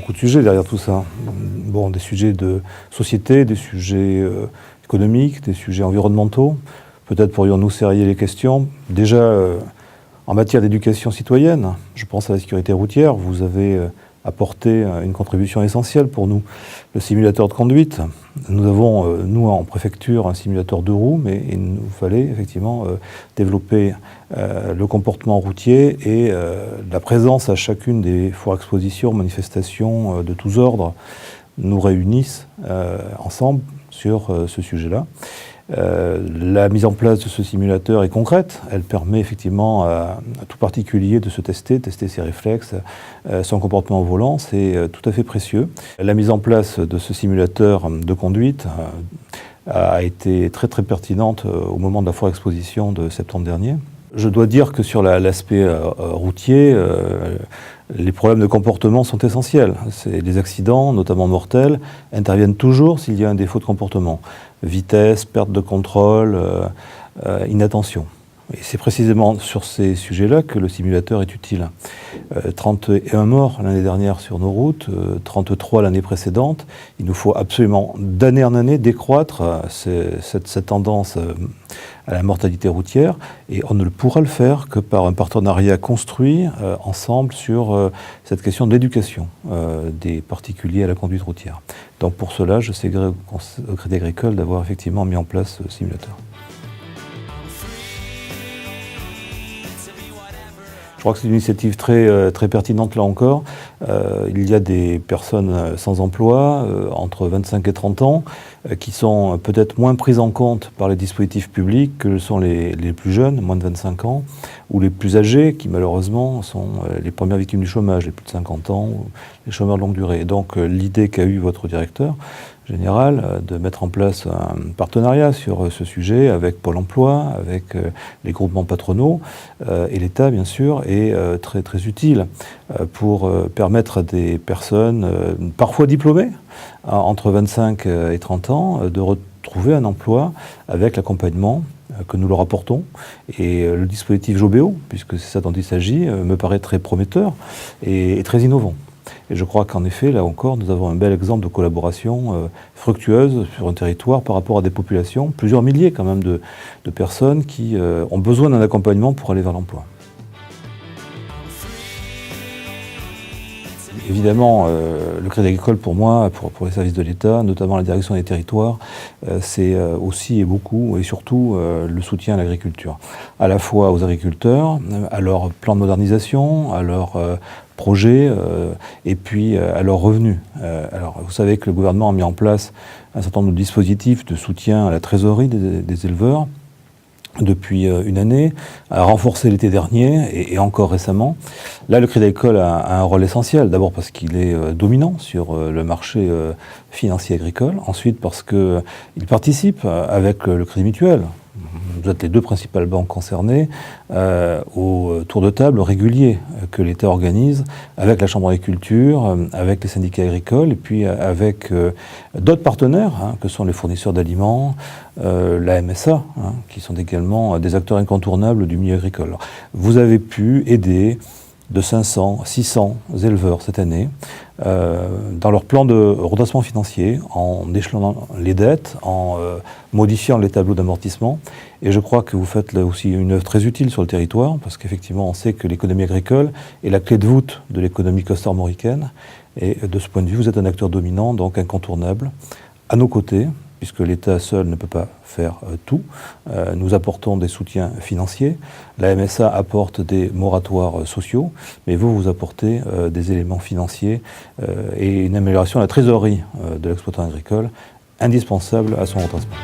beaucoup de sujets derrière tout ça. Bon, des sujets de société, des sujets économiques, des sujets environnementaux. Peut-être pourrions-nous serrer les questions. Déjà, en matière d'éducation citoyenne, je pense à la sécurité routière, vous avez apporté une contribution essentielle pour nous. Le simulateur de conduite. Nous avons, nous, en préfecture, un simulateur de roues, mais il nous fallait effectivement développer le comportement routier et la présence à chacune des foires expositions, manifestations de tous ordres nous réunissent ensemble sur ce sujet-là. La mise en place de ce simulateur est concrète. Elle permet effectivement à tout particulier de se tester ses réflexes, son comportement au volant. C'est tout à fait précieux. La mise en place de ce simulateur de conduite a été très très pertinente au moment de la foire exposition de septembre dernier. Je dois dire que sur l'aspect routier, les problèmes de comportement sont essentiels. Les accidents, notamment mortels, interviennent toujours s'il y a un défaut de comportement. Vitesse, perte de contrôle, inattention. Et c'est précisément sur ces sujets-là que le simulateur est utile. 31 morts l'année dernière sur nos routes, 33 l'année précédente. Il nous faut absolument, d'année en année, décroître cette tendance à la mortalité routière, et on ne pourra le faire que par un partenariat construit ensemble sur cette question de l'éducation des particuliers à la conduite routière. Donc pour cela, je sais au Crédit Agricole d'avoir effectivement mis en place ce simulateur. Je crois que c'est une initiative très pertinente là encore. Il y a des personnes sans emploi, entre 25 et 30 ans, qui sont peut-être moins prises en compte par les dispositifs publics que sont les plus jeunes, moins de 25 ans, ou les plus âgés, qui malheureusement sont les premières victimes du chômage, les plus de 50 ans, ou les chômeurs de longue durée. Et donc l'idée qu'a eue votre directeur général de mettre en place un partenariat sur ce sujet avec Pôle emploi, avec les groupements patronaux et l'État bien sûr, est très très utile pour permettre à des personnes parfois diplômées, entre 25 et 30 ans, de retrouver un emploi avec l'accompagnement que nous leur apportons. Et le dispositif Jobéo, puisque c'est ça dont il s'agit, me paraît très prometteur et très innovant. Et je crois qu'en effet, là encore, nous avons un bel exemple de collaboration fructueuse sur un territoire par rapport à des populations, plusieurs milliers quand même de personnes qui ont besoin d'un accompagnement pour aller vers l'emploi. Évidemment, le Crédit Agricole, pour moi, pour les services de l'État, notamment la direction des territoires, c'est aussi et beaucoup et surtout le soutien à l'agriculture. À la fois aux agriculteurs, à leur plan de modernisation, à leurs projets et puis à leurs revenus. Alors, vous savez que le gouvernement a mis en place un certain nombre de dispositifs de soutien à la trésorerie des éleveurs depuis une année, a renforcé l'été dernier et encore récemment. Là, le Crédit Agricole a un rôle essentiel, d'abord parce qu'il est dominant sur le marché financier agricole, ensuite parce qu'il participe avec le Crédit Mutuel. Vous êtes les deux principales banques concernées au tour de table régulier que l'État organise avec la Chambre d'agriculture, avec les syndicats agricoles et puis avec d'autres partenaires que sont les fournisseurs d'aliments, la MSA, qui sont également des acteurs incontournables du milieu agricole. Alors, vous avez pu aider de 500, 600 éleveurs cette année dans leur plan de redressement financier, en échelonnant les dettes, en modifiant les tableaux d'amortissement. Et je crois que vous faites là aussi une œuvre très utile sur le territoire, parce qu'effectivement, on sait que l'économie agricole est la clé de voûte de l'économie costarmoricaine. Et de ce point de vue, vous êtes un acteur dominant, donc incontournable, à nos côtés, puisque l'État seul ne peut pas faire tout. Nous apportons des soutiens financiers. La MSA apporte des moratoires sociaux, mais vous apportez des éléments financiers et une amélioration de la trésorerie de l'exploitant agricole, indispensable à son redressement.